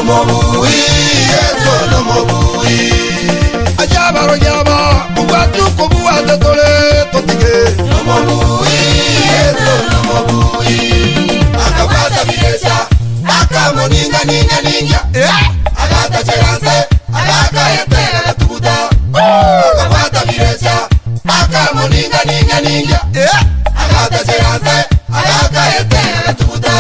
Nomobui, Yesu nomobui. Ajaba rojaba, mugatu kubu atatole totige. Nomobui, Yesu nomobui. Akabata bilesa, akamoninga ninga ninga. Agata cheranse, agaka yete agatubuta. Akabata bilesa, akamoninga ninga ninga. Agata cheranse, agaka yete agatubuta.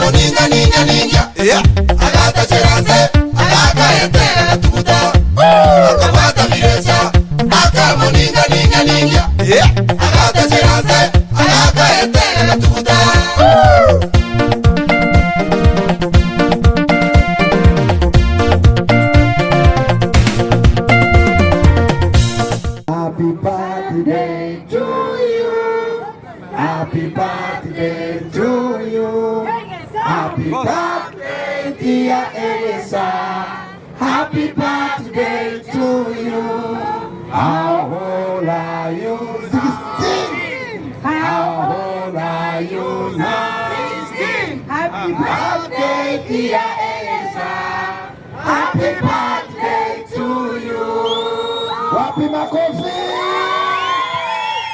Moninga ninga ninga, agata cheranse, agaka yete agatubuta. Akabata bilesa, aka moninga ninga ninga, agata cheranse, agaka yete agatubuta. Happy birthday to you. Happy birthday to you. Happy birthday, dear Elisa. Happy birthday to you. How old are you? 16. How old are you now? 16. Happy birthday, dear Elisa. Happy birthday.